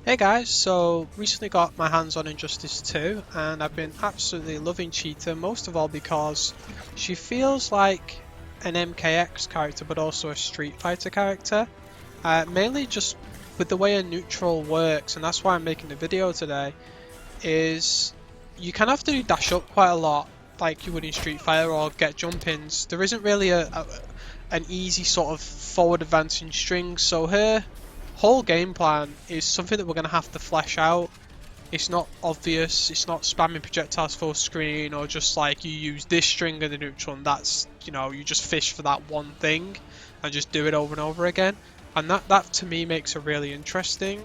Hey guys, so recently got my hands on Injustice 2 and I've been absolutely loving Cheetah, most of all because she feels like an MKX character but also a Street Fighter character. Mainly just with the way a neutral works, and that's why I'm making the video today, is you kind of have to dash up quite a lot like you would in Street Fighter or get jump-ins. There isn't really an easy sort of forward advancing string, so her whole game plan is something that we're going to have to flesh out. It's not obvious, it's not spamming projectiles full screen or just like you use this string in the neutral and that's, you just fish for that one thing and just do it over and over again. And that to me makes it really interesting.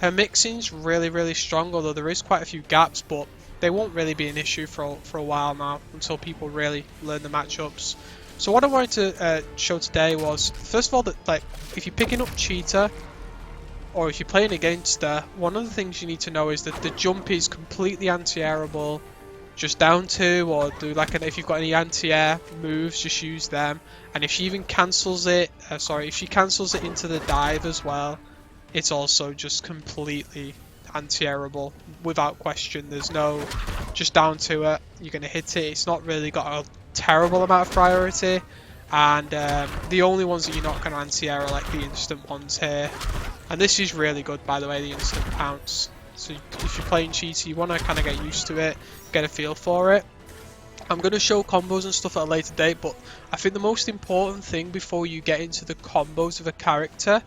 Her mixing's really strong, although there is quite a few gaps, but they won't really be an issue for a while now until people really learn the matchups. So what I wanted to show today was, first of all, that like if you're picking up Cheetah, or if you're playing against her, one of the things you need to know is that the jump is completely anti-airable. Just down two, or do like if you've got any anti-air moves, just use them. And if she even cancels it, if she cancels it into the dive as well, it's also just completely anti-airable without question. There's no just down to it. You're gonna hit it. It's not really got a terrible amount of priority. And the only ones that you're not going to anti-air are like the instant ones here. And this is really good, by the way, the instant pounce. So if you're playing Cheetah, you want to kind of get used to it, get a feel for it. I'm going to show combos and stuff at a later date, but I think the most important thing before you get into the combos of a character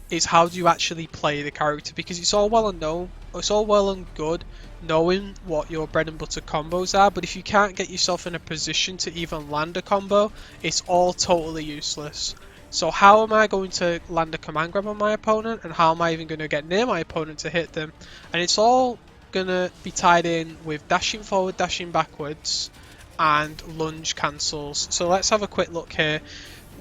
is how do you actually play the character, because it's all well and good knowing what your bread and butter combos are, but if you can't get yourself in a position to even land a combo, it's all totally useless. So how am I going to land a command grab on my opponent, and how am I even going to get near my opponent to hit them? And it's all going to be tied in with dashing forward, dashing backwards, and lunge cancels. So let's have a quick look here.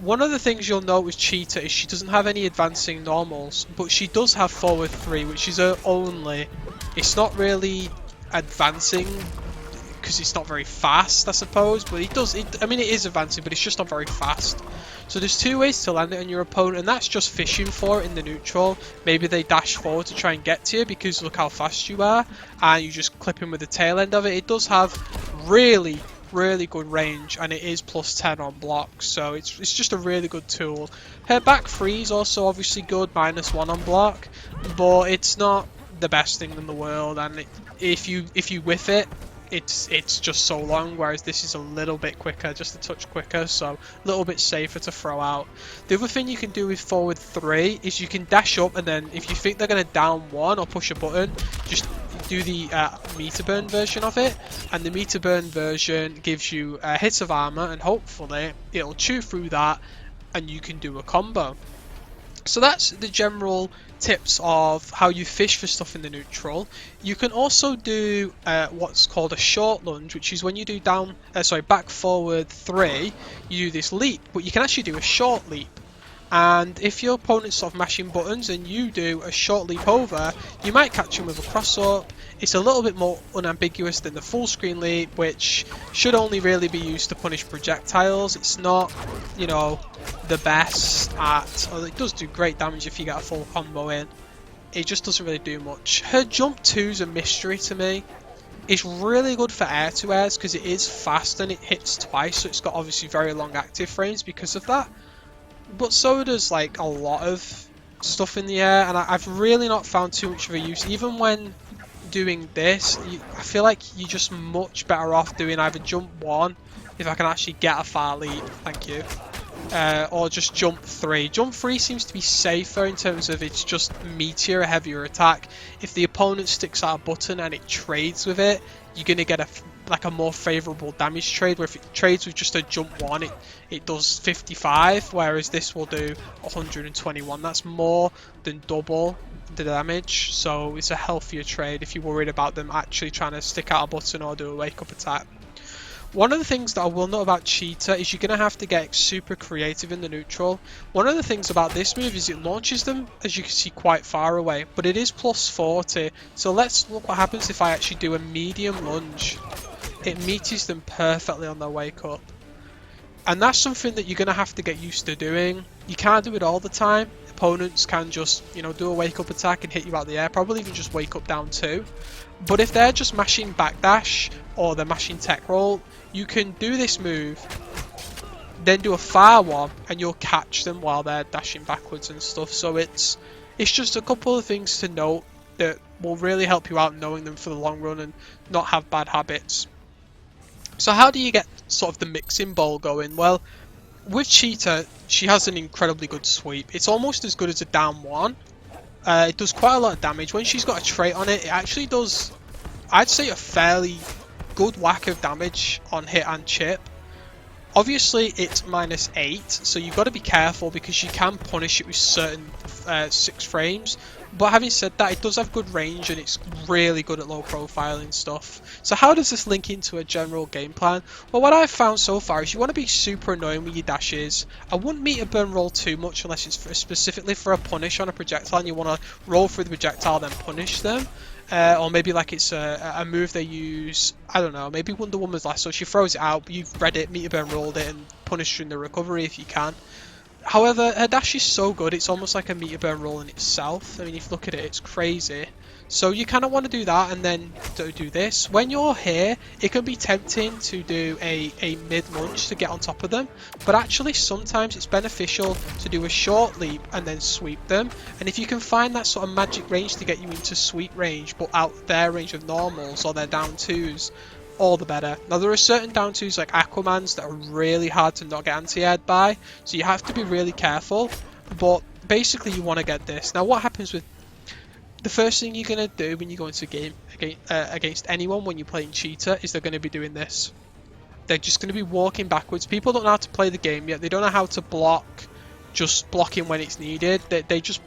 One of the things you'll note with Cheetah is she doesn't have any advancing normals, but she does have forward 3, which is her only. It's not really advancing because it's not very fast, I suppose, but it is advancing, but it's just not very fast. So there's two ways to land it on your opponent, and that's just fishing for it in the neutral. Maybe they dash forward to try and get to you because look how fast you are, and you just clip him with the tail end of it. It does have really good range, and it is plus 10 on block, so it's just a really good tool. Her back 3 is also obviously good, minus 1 on block, but it's not the best thing in the world, and if you whiff it, it's just so long, whereas this is a little bit quicker, just a touch quicker, so a little bit safer to throw out. The other thing you can do with forward 3 is you can dash up, and then if you think they're going to down 1 or push a button, just do the meter burn version of it, and the meter burn version gives you a hit of armor, and hopefully it'll chew through that and you can do a combo. So that's the general tips of how you fish for stuff in the neutral. You can also do what's called a short lunge, which is when you do back forward 3, you do this leap, but you can actually do a short leap. And if your opponent's sort of mashing buttons and you do a short leap over, you might catch him with a cross up. It's a little bit more unambiguous than the full screen leap, which should only really be used to punish projectiles. It's not, the best at, or it does do great damage if you get a full combo in. It just doesn't really do much. Her jump 2 is a mystery to me. It's really good for air to airs because it is fast and it hits twice, so it's got obviously very long active frames because of that. But so does like a lot of stuff in the air, and I've really not found too much of a use. Even when doing this, I feel like you're just much better off doing either jump 1, if I can actually get a far leap, thank you, or just jump 3. Jump 3 seems to be safer in terms of it's just meatier, a heavier attack. If the opponent sticks out a button and it trades with it, you're going to get a more favourable damage trade, where if it trades with just a jump 1, it does 55, whereas this will do 121. That's more than double the damage, so it's a healthier trade if you're worried about them actually trying to stick out a button or do a wake up attack. One of the things that I will know about Cheetah is you're going to have to get super creative in the neutral. One of the things about this move is it launches them, as you can see, quite far away, but it is plus 40. So let's look what happens if I actually do a medium lunge. It meets them perfectly on their wake up. And that's something that you're going to have to get used to doing. You can't do it all the time, opponents can just, you know, do a wake up attack and hit you out the air, probably even just wake up down 2. But if they're just mashing backdash or they're mashing tech roll, you can do this move, then do a fire one, and you'll catch them while they're dashing backwards and stuff. So it's just a couple of things to note that will really help you out knowing them for the long run and not have bad habits. So how do you get sort of the mixing bowl going? Well, with Cheetah, she has an incredibly good sweep. It's almost as good as a down 1. It does quite a lot of damage. When she's got a trait on it, it actually does, I'd say, a fairly good whack of damage on hit and chip. Obviously, it's -8, so you've got to be careful because you can punish it with certain 6 frames. But having said that, it does have good range and it's really good at low profiling stuff. So how does this link into a general game plan? Well, what I've found so far is you want to be super annoying with your dashes. I wouldn't meter burn roll too much unless it's specifically for a punish on a projectile and you want to roll through the projectile then punish them. Or maybe like it's a move they use, I don't know, maybe Wonder Woman's lasso, she throws it out, but you've read it, meter burn rolled it and punished during the recovery if you can. However, her dash is so good, it's almost like a meter burn roll in itself. I mean, if you look at it, it's crazy. So you kind of want to do that and then do this. When you're here, it can be tempting to do a mid lunge to get on top of them, but actually sometimes it's beneficial to do a short leap and then sweep them. And if you can find that sort of magic range to get you into sweep range, but out their range of normals or their down 2s, all the better. Now there are certain down 2s like Aquaman's that are really hard to not get anti-aired by, so you have to be really careful, but basically you want to get this. Now what happens with the first thing you're going to do when you go into a game against anyone when you're playing Cheetah is they're going to be doing this. They're just going to be walking backwards. People don't know how to play the game yet. They don't know how to block, just blocking when it's needed. They just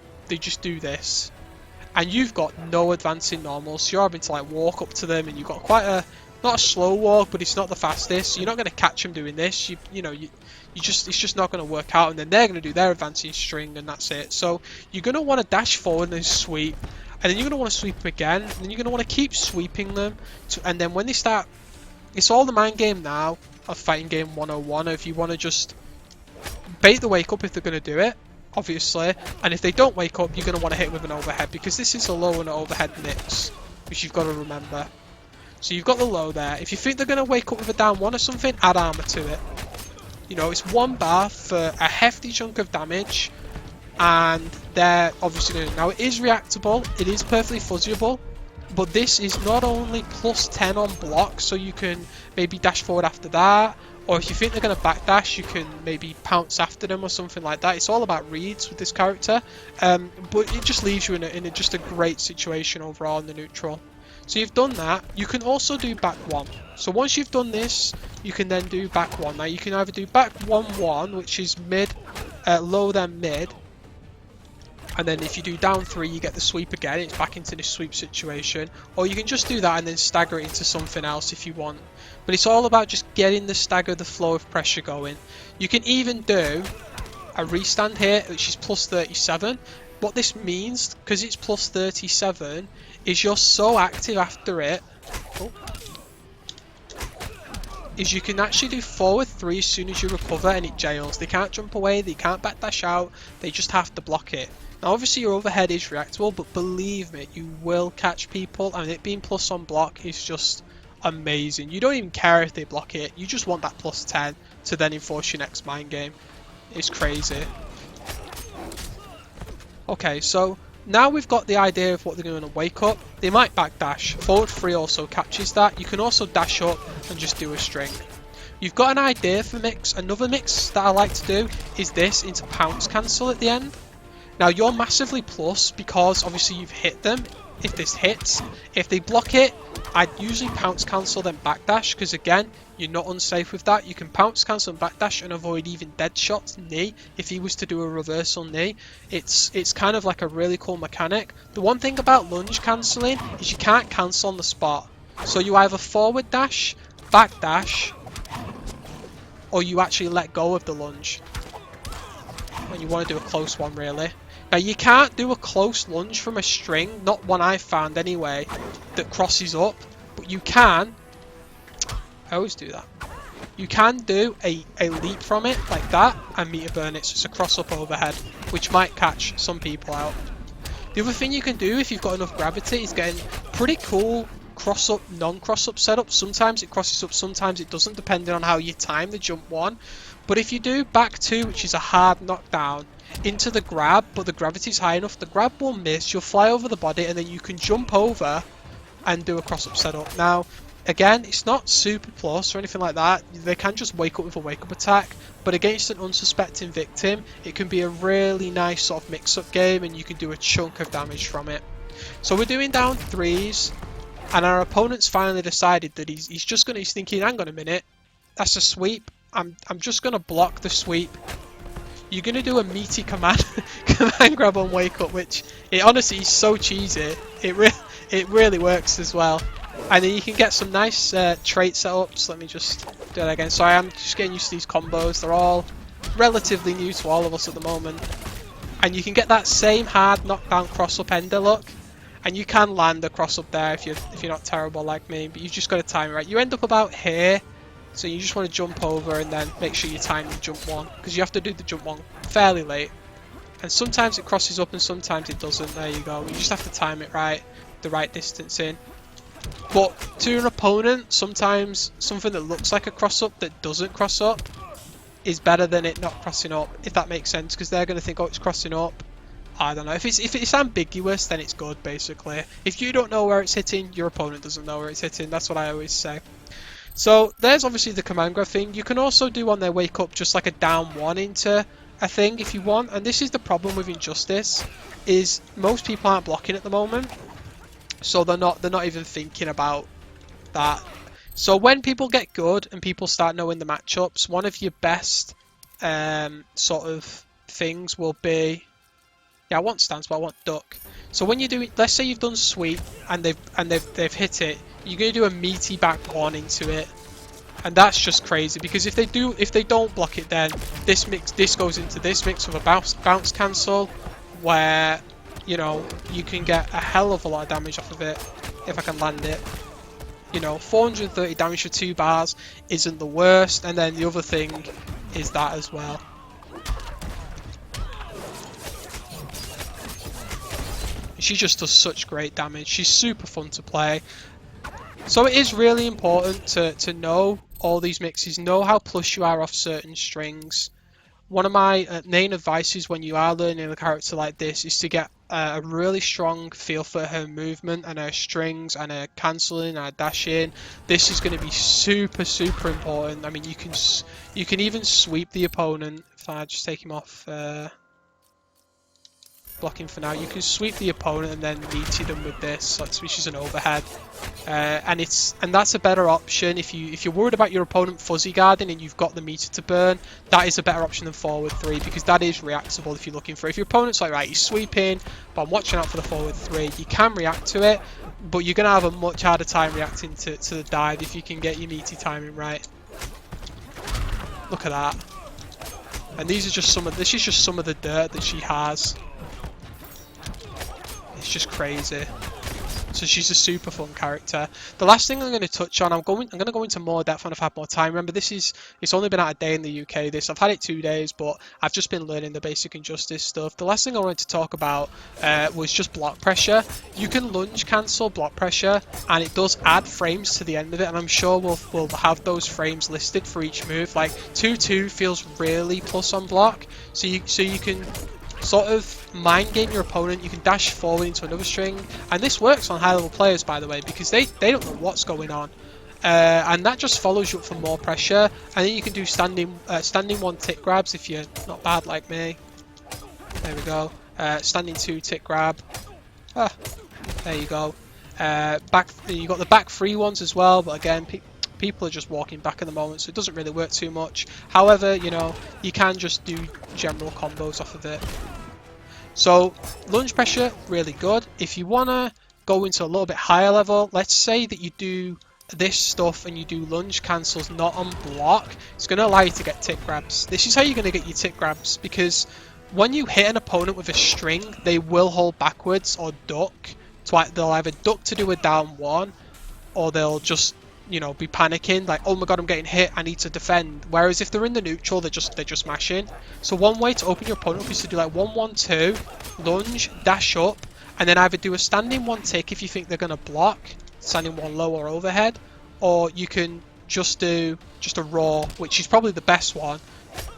do this. And you've got no advancing normals, so you're having to like walk up to them and you've got quite a, not a slow walk, but it's not the fastest. So you're not going to catch them doing this. It's just not going to work out, and then they're going to do their advancing string, and that's it. So you're going to want to dash forward and then sweep, and then you're going to want to sweep them again, and then you're going to want to keep sweeping them. And then when they start, it's all the mind game now of Fighting Game 101. If you want to just bait the wake up if they're going to do it, obviously, and if they don't wake up, you're going to want to hit with an overhead because this is a low and an overhead mix, which you've got to remember. So you've got the low there. If you think they're going to wake up with a down 1 or something, add armor to it. You know, it's 1 bar for a hefty chunk of damage, and they're obviously doing it. Now it is reactable, it is perfectly fuzzyable, but this is not only +10 on block, so you can maybe dash forward after that, or if you think they're going to backdash, you can maybe pounce after them or something like that. It's all about reads with this character, but it just leaves you in just a great situation overall in the neutral. So you've done that. You can also do back 1. So once you've done this, you can then do back 1. Now you can either do back 1-1, which is mid, low then mid, and then if you do down 3, you get the sweep again. It's back into this sweep situation, or you can just do that and then stagger it into something else if you want. But it's all about just getting the stagger, the flow of pressure going. You can even do a restand here, which is +37. What this means, because it's +37, is you're so active after it, is you can actually do forward 3 as soon as you recover and it jails. They can't jump away, they can't backdash out, they just have to block it. Now obviously your overhead is reactable, but believe me, you will catch people, and it being plus on block is just amazing. You don't even care if they block it, you just want that +10 to then enforce your next mind game. It's crazy. Okay, so now we've got the idea of what they're going to wake up. They might backdash. Forward 3 also catches that. You can also dash up and just do a string. You've got an idea for mix. Another mix that I like to do is this into pounce cancel at the end. Now you're massively plus because obviously you've hit them. If this hits, if they block it, I'd usually pounce cancel then backdash, because again, you're not unsafe with that. You can pounce cancel and backdash and avoid even dead shots knee if he was to do a reversal knee. It's kind of like a really cool mechanic. The one thing about lunge cancelling is you can't cancel on the spot. So you either forward dash, backdash, or you actually let go of the lunge when you want to do a close one really. Now you can't do a close lunge from a string, not one I've found anyway, that crosses up, but you can, I always do that, you can do a leap from it like that and meter burn it, so it's a cross up overhead. which might catch some people out. The other thing you can do if you've got enough gravity is getting pretty cool cross-up, non-cross-up setup. Sometimes it crosses up, sometimes it doesn't, depending on how you time the jump 1. But if you do back 2, which is a hard knockdown, into the grab, but the gravity's high enough, the grab will miss, you'll fly over the body, and then you can jump over and do a cross-up setup. Now, again, it's not super plus or anything like that. They can just wake up with a wake-up attack, but against an unsuspecting victim, it can be a really nice sort of mix-up game, and you can do a chunk of damage from it. So we're doing down 3s, and our opponent's finally decided that he's thinking, hang on a minute, that's a sweep. I'm just gonna block the sweep. You're gonna do a meaty command grab on wake up, which it honestly is so cheesy. It really works as well. And then you can get some nice trait setups. Let me just do that again. Sorry, I'm just getting used to these combos. They're all relatively new to all of us at the moment. And you can get that same hard knockdown cross up ender look. And you can land a cross up there if you're not terrible like me, but you've just got to time it right. You end up about here, so you just want to jump over and then make sure you time the jump 1, because you have to do the jump 1 fairly late. And sometimes it crosses up and sometimes it doesn't. There you go. You just have to time it right, the right distance in. But to an opponent, sometimes something that looks like a cross up that doesn't cross up is better than it not crossing up, if that makes sense, because they're going to think, oh, it's crossing up. I don't know. If it's ambiguous, then it's good, basically. If you don't know where it's hitting, your opponent doesn't know where it's hitting. That's what I always say. So there's obviously the command grab thing. You can also do on their wake up just like a down 1 into a thing if you want. And this is the problem with Injustice, is most people aren't blocking at the moment, so they're not even thinking about that. So when people get good and people start knowing the matchups, one of your best sort of things will be, yeah, I want stance, but I want duck. So when you do it, let's say you've done sweep and they've hit it, you're gonna do a meaty back 1 into it, and that's just crazy, because if they don't block it, then this goes into this mix with a bounce cancel, where you know you can get a hell of a lot of damage off of it if I can land it. You know, 430 damage for 2 bars isn't the worst, and then the other thing is that as well. She just does such great damage. She's super fun to play. So it is really important to know all these mixes, know how plus you are off certain strings. One of my main advices when you are learning a character like this is to get a really strong feel for her movement and her strings and her cancelling and her dashing. This is going to be super important. I mean, you can even sweep the opponent. If I just take him off blocking for now, you can sweep the opponent and then meaty them with this, which is an overhead, and that's a better option if you're worried about your opponent fuzzy guarding and you've got the meter to burn. That is a better option than forward 3, because that is reactable if you're looking for it. If your opponent's like, right, he's sweeping, but I'm watching out for the forward 3, you can react to it, but you're gonna have a much harder time reacting to the dive if you can get your meaty timing right. Look at that. And this is just some of the dirt that she has. It's just crazy. So she's a super fun character. The last thing I'm going to touch on, I'm going to go into more depth when I've had more time. Remember, it's only been out a day in the UK. I've had it 2 days, but I've just been learning the basic Injustice stuff. The last thing I wanted to talk about was just block pressure. You can lunge cancel block pressure, and it does add frames to the end of it. And I'm sure we'll have those frames listed for each move. Like 2-2 feels really plus on block, so you can sort of mind game your opponent. You can dash forward into another string, and this works on high level players, by the way, because they don't know what's going on, and that just follows you up for more pressure. And then you can do standing 1 tick grabs if you're not bad like me. There we go. Standing 2 tick grab. There you go. You got the back 3 ones as well, but again, people are just walking back at the moment, so it doesn't really work too much. However, you know, you can just do general combos off of it. So lunge pressure, really good. If you want to go into a little bit higher level, let's say that you do this stuff and you do lunge cancels not on block, it's going to allow you to get tick grabs. This is how you're going to get your tick grabs, because when you hit an opponent with a string, they will hold backwards or duck. They'll either duck to do a down 1, or they'll just you know, be panicking like, oh my god, I'm getting hit, I need to defend. Whereas if they're in the neutral, they're just mashing. So one way to open your opponent up is to do like 1-1-2, lunge, dash up, and then either do a standing one tick if you think they're gonna block, standing one low or overhead, or you can just do a raw, which is probably the best one.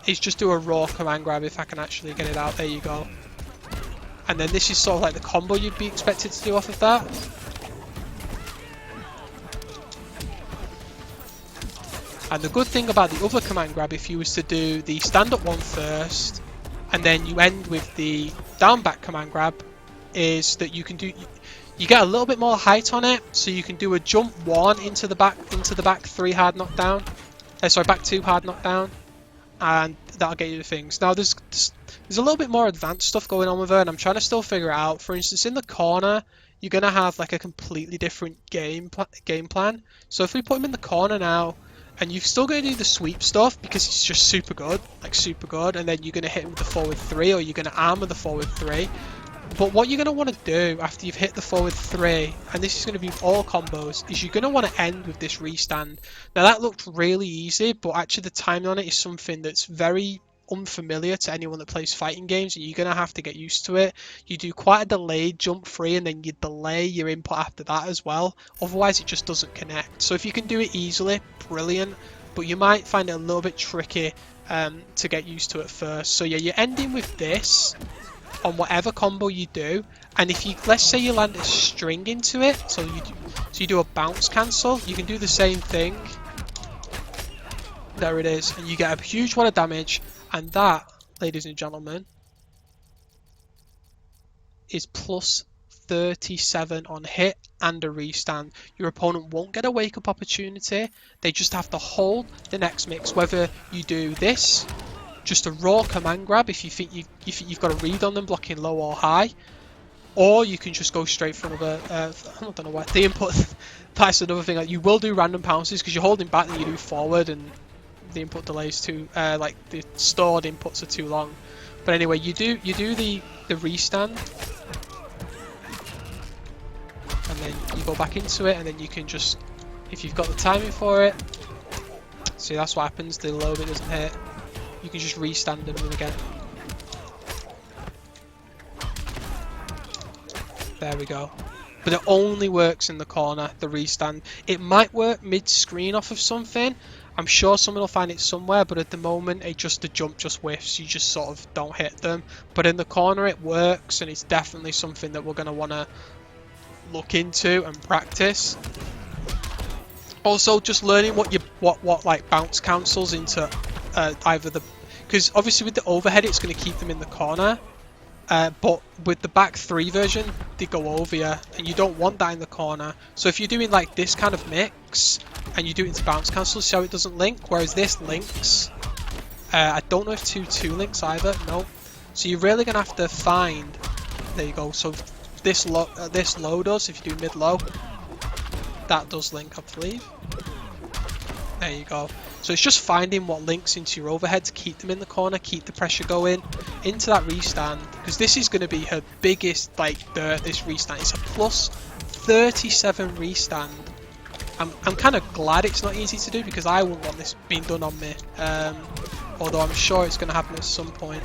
Is just do a raw command grab if I can actually get it out. There you go. And then this is sort of like the combo you'd be expected to do off of that. And the good thing about the other command grab, if you was to do the stand up one first, and then you end with the down back command grab, is that you can do, you get a little bit more height on it, so you can do a jump one into the back 3 hard knockdown, sorry, back 2 hard knockdown, and that'll get you the things. Now there's a little bit more advanced stuff going on with her, and I'm trying to still figure it out. For instance, in the corner, you're gonna have like a completely different game plan. So if we put him in the corner now, and you're still going to do the sweep stuff because it's just super good, like super good, and then you're going to hit him with the forward 3, or you're going to arm with the forward 3. But what you're going to want to do after you've hit the forward 3, and this is going to be all combos, is you're going to want to end with this restand. Now that looked really easy, but actually the timing on it is something that's very unfamiliar to anyone that plays fighting games, and you're going to have to get used to it. You do quite a delayed jump 3, and then you delay your input after that as well, otherwise it just doesn't connect. So if you can do it easily, brilliant, but you might find it a little bit tricky to get used to at first. So yeah, you're ending with this on whatever combo you do, and if you, let's say you land a string into it, so you do a bounce cancel, you can do the same thing. There it is, and you get a huge wad of damage. And that, ladies and gentlemen, is plus 37 on hit and a restand. Your opponent won't get a wake up opportunity. They just have to hold the next mix. Whether you do this, just a raw command grab if you think you've got a read on them blocking low or high, or you can just go straight for another. I don't know why the input. That's another thing. Like, you will do random pounces because you're holding back, and you do forward, and the input delays too, like the stored inputs are too long. But anyway, you do the restand, and then you go back into it, and then you can just, if you've got the timing for it, see that's what happens. The low bit doesn't hit. You can just restand them again. There we go. But it only works in the corner, the restand. It might work mid-screen off of something. I'm sure someone will find it somewhere, but at the moment, the jump just whiffs. You just sort of don't hit them. But in the corner, it works, and it's definitely something that we're going to want to look into and practice. Also, just learning what like bounce cancels into either the, because obviously with the overhead, it's going to keep them in the corner. But with the back 3 version, they go over you, and you don't want that in the corner. So if you're doing like this kind of mix, and you do it into bounce cancel, see how it doesn't link, whereas this links. I don't know if 2-2 links either, no. So you're really going to have to find, there you go, so this low does, if you do mid-low, that does link, I believe. There you go. So it's just finding what links into your overhead to keep them in the corner, keep the pressure going into that restand, because this is going to be her biggest like dirt, this restand. It's a plus 37 restand. I'm kind of glad it's not easy to do, because I wouldn't want this being done on me, although I'm sure it's going to happen at some point.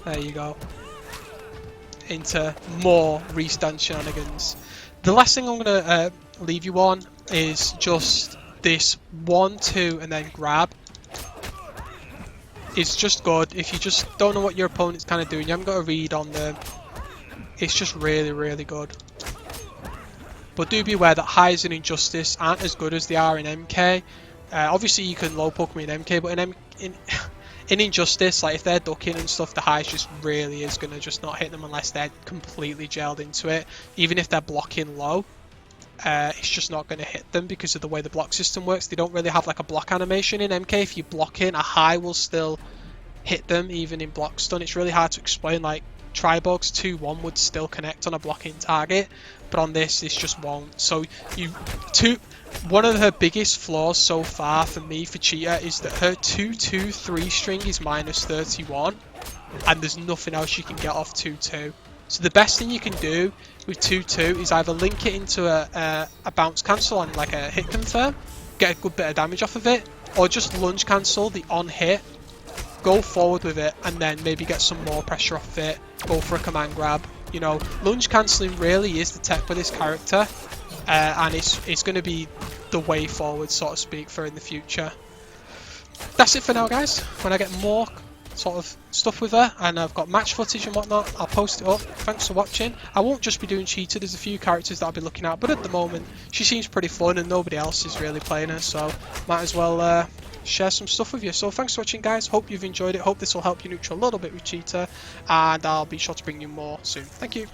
There you go. Into more restand shenanigans. The last thing I'm going to leave you on is just this 1-2 and then grab. It's just good. If you just don't know what your opponent's kind of doing, you haven't got a read on them, it's just really, really good. But do be aware that highs in Injustice aren't as good as they are in MK. Obviously you can low poke me in MK, but in Injustice, like if they're ducking and stuff, the highs just really is going to just not hit them unless they're completely gelled into it. Even if they're blocking low, it's just not going to hit them because of the way the block system works. They don't really have like a block animation in MK. If you block in, a high will still hit them even in block stun. It's really hard to explain. Like Tribogs 2-1 would still connect on a blocking target, but on this just won't. So one of her biggest flaws so far for me for Cheetah is that her 2-2-3 string is minus 31, and there's nothing else you can get off 2-2. So the best thing you can do with 2-2 is either link it into a bounce cancel on like a hit confirm, get a good bit of damage off of it, or just lunge cancel the on hit, go forward with it, and then maybe get some more pressure off it, go for a command grab. You know, lunge cancelling really is the tech for this character, and it's going to be the way forward, so to speak, for in the future. That's it for now, guys. When I get more sort of stuff with her and I've got match footage and whatnot, I'll post it up. Thanks for watching. I won't just be doing Cheetah, there's a few characters that I'll be looking at, but at the moment she seems pretty fun and nobody else is really playing her, so might as well share some stuff with you. So thanks for watching, guys. Hope you've enjoyed it. Hope this will help you neutral a little bit with Cheetah, and I'll be sure to bring you more soon. Thank you.